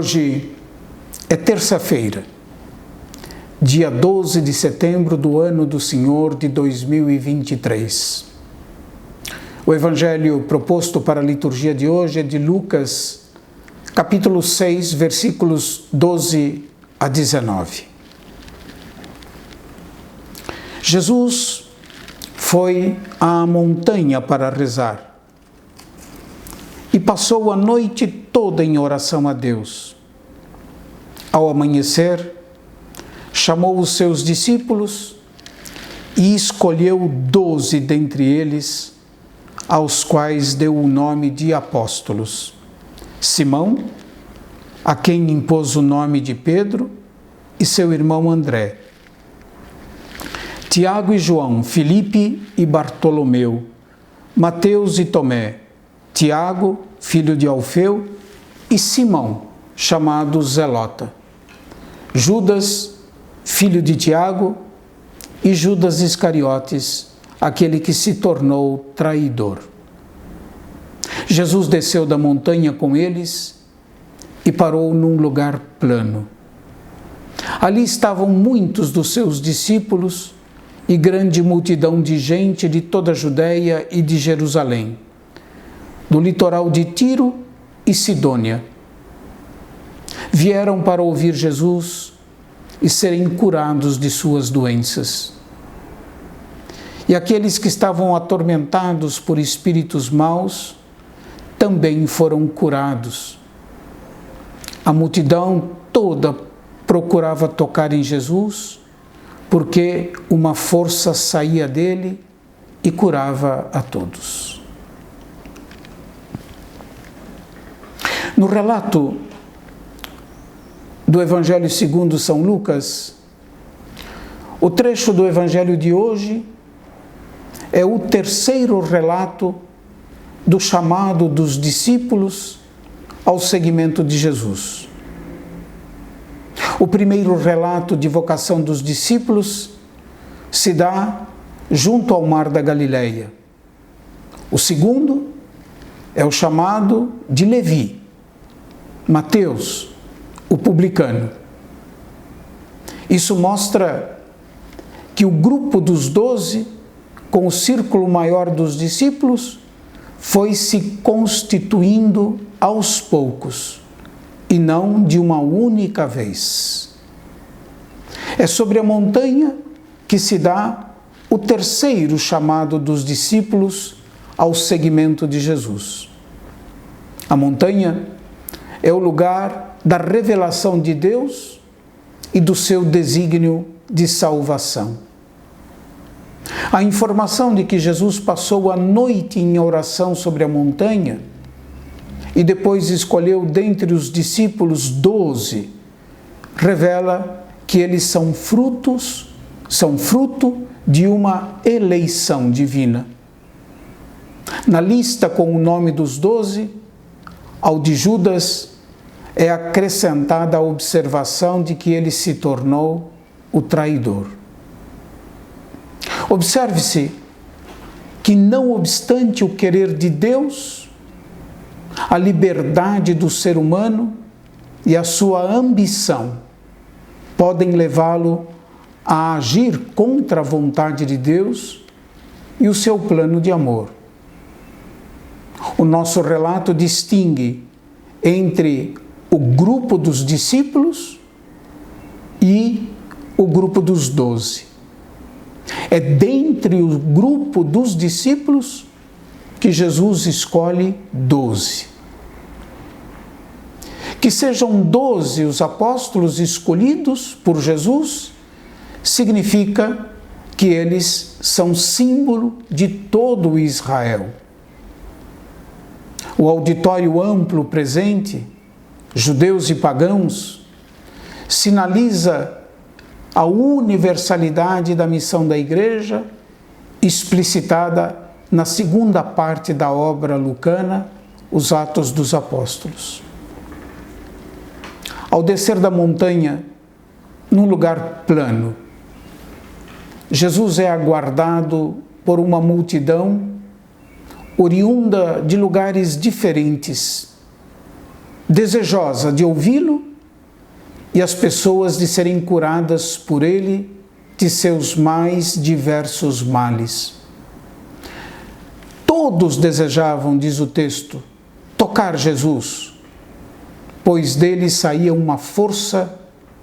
Hoje é terça-feira, dia 12 de setembro do ano do Senhor de 2023. O evangelho proposto para a liturgia de hoje é de Lucas, capítulo 6, versículos 12 a 19. Jesus foi à montanha para rezar e passou a noite toda em oração a Deus. Ao amanhecer, chamou os seus discípulos e escolheu 12 dentre eles, aos quais deu o nome de apóstolos: Simão, a quem impôs o nome de Pedro, e seu irmão André; Tiago e João, Filipe e Bartolomeu, Mateus e Tomé, Tiago, filho de Alfeu, e Simão, chamado Zelota; Judas, filho de Tiago, e Judas Iscariotes, aquele que se tornou traidor. Jesus desceu da montanha com eles e parou num lugar plano. Ali estavam muitos dos seus discípulos e grande multidão de gente de toda a Judeia e de Jerusalém, do litoral de Tiro e Sidônia. Vieram para ouvir Jesus e serem curados de suas doenças. E aqueles que estavam atormentados por espíritos maus também foram curados. A multidão toda procurava tocar em Jesus, porque uma força saía dele e curava a todos. No relato do Evangelho segundo São Lucas, o trecho do Evangelho de hoje é o terceiro relato do chamado dos discípulos ao seguimento de Jesus. O primeiro relato de vocação dos discípulos se dá junto ao mar da Galileia. O segundo é o chamado de Levi, Mateus, o publicano. Isso mostra que o grupo dos 12, com o círculo maior dos discípulos, foi se constituindo aos poucos e não de uma única vez. É sobre a montanha que se dá o terceiro chamado dos discípulos ao seguimento de Jesus. A montanha é o lugar da revelação de Deus e do seu desígnio de salvação. A informação de que Jesus passou a noite em oração sobre a montanha e depois escolheu dentre os discípulos 12, revela que eles são fruto de uma eleição divina. Na lista com o nome dos 12, ao de Judas é acrescentada a observação de que ele se tornou o traidor. Observe-se que, não obstante o querer de Deus, a liberdade do ser humano e a sua ambição podem levá-lo a agir contra a vontade de Deus e o seu plano de amor. O nosso relato distingue entre o grupo dos discípulos e o grupo dos 12. É dentre o grupo dos discípulos que Jesus escolhe 12. Que sejam 12 os apóstolos escolhidos por Jesus, significa que eles são símbolo de todo Israel. O auditório amplo presente, judeus e pagãos, sinaliza a universalidade da missão da Igreja, explicitada na segunda parte da obra lucana, os Atos dos Apóstolos. Ao descer da montanha, num lugar plano, Jesus é aguardado por uma multidão oriunda de lugares diferentes. desejosa de ouvi-lo e as pessoas de serem curadas por ele de seus mais diversos males. Todos desejavam, diz o texto, tocar Jesus, pois dele saía uma força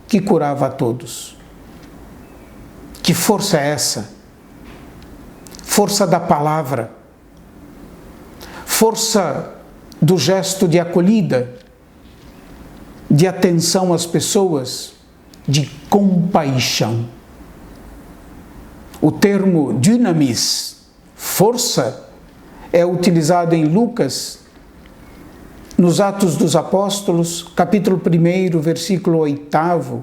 que curava a todos. Que força é essa? Força da palavra, força do gesto de acolhida, de atenção às pessoas, de compaixão. O termo dunamis, força, é utilizado em Lucas, nos Atos dos Apóstolos, capítulo 1, versículo 8,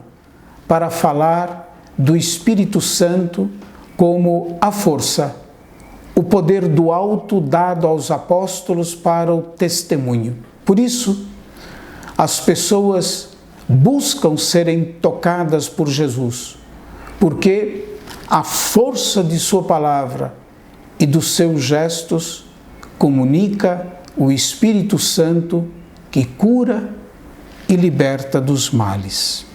para falar do Espírito Santo como a força, o poder do alto dado aos apóstolos para o testemunho. Por isso, as pessoas buscam serem tocadas por Jesus, porque a força de sua palavra e dos seus gestos comunica o Espírito Santo que cura e liberta dos males.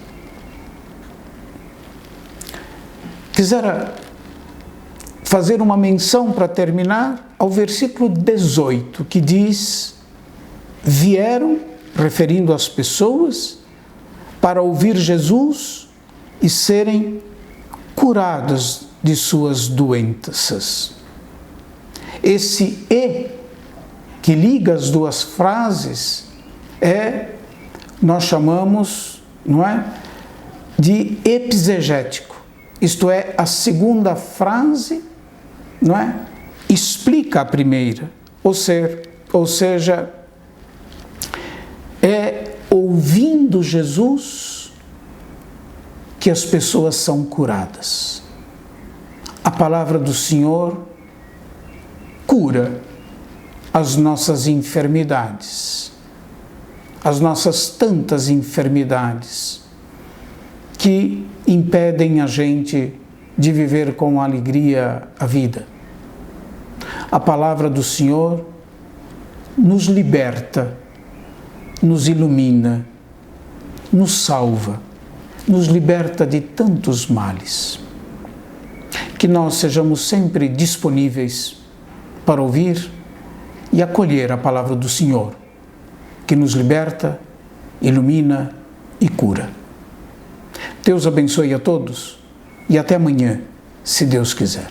Quisera fazer uma menção para terminar ao versículo 18, que diz: vieram, referindo às pessoas, para ouvir Jesus e serem curadas de suas doenças. Esse "e" que liga as duas frases nós chamamos, não é, de epizegético. Isto é, a segunda frase, não é, explica a primeira. Ou seja, é ouvindo Jesus que as pessoas são curadas. A palavra do Senhor cura as nossas enfermidades, as nossas tantas enfermidades que impedem a gente de viver com alegria a vida. A palavra do Senhor nos liberta, nos ilumina, nos salva, nos liberta de tantos males. Que nós sejamos sempre disponíveis para ouvir e acolher a palavra do Senhor, que nos liberta, ilumina e cura. Deus abençoe a todos e até amanhã, se Deus quiser.